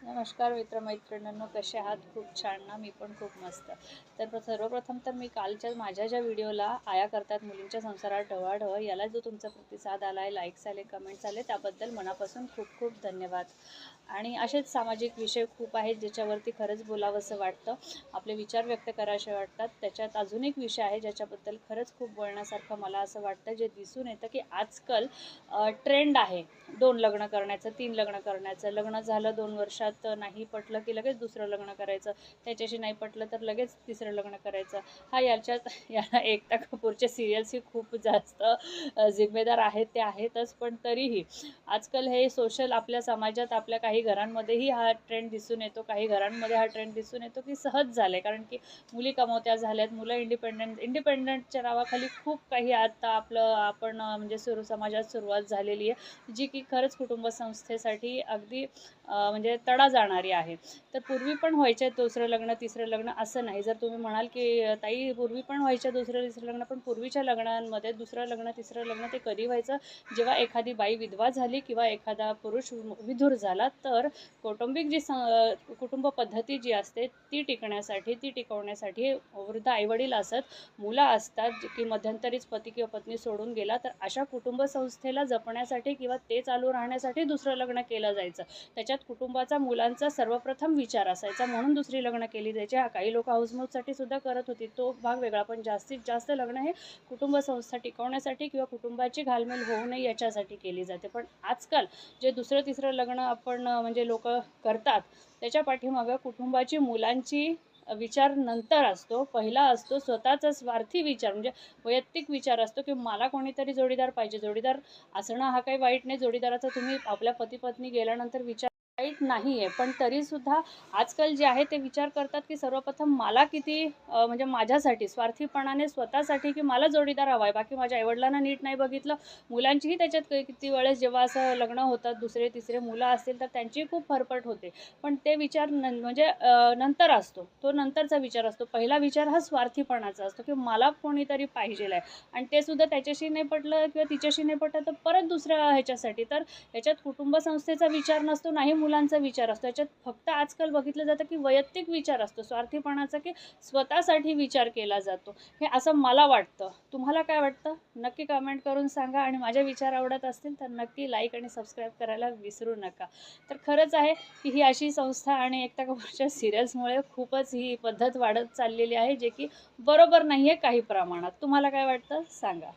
नमस्कार मित्रमैत्रिणींनो, कसे आहात? खूप छान ना. मी पण खूप मस्त. तर सर्वप्रथम तर मी कालच्या माझ्या ज्या व्हिडिओला आया करतात मुलींच्या संसारात ढवळाढवळ याला जो तुमचा प्रतिसाद आला आहे, लाईक्स आले, कमेंट्स आले, त्याबद्दल मनापासून खूप खूप धन्यवाद. आणि असेच सामाजिक विषय खूप आहेत ज्याच्यावरती खरंच बोलावंसं वाटतं, आपले विचार व्यक्त करावेसे वाटतात. त्याच्यात अजून एक विषय आहे ज्याच्याबद्दल खरंच खूप बोलण्यासारखं मला असं वाटतं, जे दिसून येतं की आजकाल ट्रेंड आहे 2 लग्न करण्याचं, 3 लग्न करण्याचं. लग्न झालं 2 वर्षात नाही पटलं की लगेच दुसरं लग्न करायचं, त्याच्याशी नाही पटलं तर लगेच तिसरं लग्न करायचं. याच्यात याला एकता कपूरचे सिरियल्सही खूप जास्त जिम्मेदार आहेत, ते आहेतच. पण तरीही आजकाल हे सोशल आपल्या समाजात आपल्या काही घरांमध्येही हा ट्रेंड दिसून येतो. काही घरांमध्ये हा ट्रेंड दिसून येतो की सहज झालं आहे, कारण की मुली कमवत्या झाल्यात, मुलं इंडिपेंडंटच्या नावाखाली खूप काही आता आपण म्हणजे समाजात सुरुवात झालेली आहे, जी की खरंच कुटुंब संस्थेसाठी अगदी म्हणजे तडा जाणारी आहे. तर पूर्वी पण व्हायचे दुसरं लग्न, तिसरं लग्न असं नाही. जर तुम्ही म्हणाल की ताई पूर्वी पण व्हायच्या दुसरं तिसरं लग्न, पण पूर्वीच्या लग्नांमध्ये दुसरं लग्न, तिसरं लग्न ते कधी व्हायचं? जेव्हा एखादी बाई विधवा झाली किंवा एखादा पुरुष विधूर झाला, तर कौटुंबिक कुटुंब पद्धती जी असते ती टिकवण्यासाठी वृद्ध आईवडील असत, मुलं असतात, की मध्यंतरीच पती किंवा पत्नी सोडून गेला, तर अशा कुटुंब संस्थेला जपण्यासाठी किंवा ते चालू राहण्यासाठी दुसरं लग्न केलं जायचं. त्याच्यात कुटुंबाचा, मुलांचा सर्वप्रथम विचार असायचा, म्हणून दुसरी लग्न केली जायची. काही लोक हाऊसमौजसाठी सुद्धा करत होती, तो भाग वेगळा. पण जास्तीत जास्त लग्न हे कुटुंब संस्था टिकवण्यासाठी किंवा कुटुंबाची घालमेल होऊ नये याच्यासाठी केली जाते. पण आजकाल जे दुसरं तिसरं लग्न आपण म्हणजे लोक करतात, त्याच्या पाठीमागं कुटुंबाची, मुलांची विचार नंतर असतो. पहिला असतो स्वतःचा स्वार्थी विचार, म्हणजे वैयक्तिक विचार असतो की मला कोणीतरी जोडीदार पाहिजे. जोडीदार असणं हा काही वाईट नाही. जोडीदाराचा तुम्ही आपल्या पती पत्नी गेल्यानंतर विचार वाईट नाही आहे. पण तरीसुद्धा आजकाल जे आहे ते विचार करतात की सर्वप्रथम मला किती म्हणजे माझ्यासाठी स्वार्थीपणाने स्वतःसाठी की मला जोडीदार हवा आहे. बाकी माझ्या आईवडिलांना नीट नाही बघितलं. मुलांचीही त्याच्यात किती वेळेस जेव्हा असं लग्न होतात, दुसरे तिसरे मुलं असतील तर त्यांचीही खूप फरफट होते. पण ते विचार म्हणजे नंतर असतो. तो नंतरचा विचार असतो. पहिला विचार हा स्वार्थीपणाचा असतो की मला कोणीतरी पाहिजेल आहे, आणि ते सुद्धा त्याच्याशी नाही पटलं किंवा तिच्याशी नाही पटलं तर परत दुसऱ्या ह्याच्यासाठी. तर याच्यात कुटुंब संस्थेचा विचार नसतो, नाही मुलांचा विचार असतो. याच्यात फक्त आजकाल बघितलं जातं की वैयक्तिक विचार असतो, स्वार्थीपणाचा, की स्वतःसाठी विचार केला जातो. हे असं मला वाटतं. तुम्हाला काय वाटतं? नक्की कमेंट करून सांगा. आणि माझे विचार आवडत असतील तर नक्की लाईक आणि सबस्क्राईब करायला विसरू नका. तर खरंच आहे की ही अशी संस्था आणि एकता कपूरच्या सिरियल्समुळे खूपच ही पद्धत वाढत चाललेली आहे, जे की बरोबर नाही आहे काही प्रमाणात. तुम्हाला काय वाटतं? सांगा.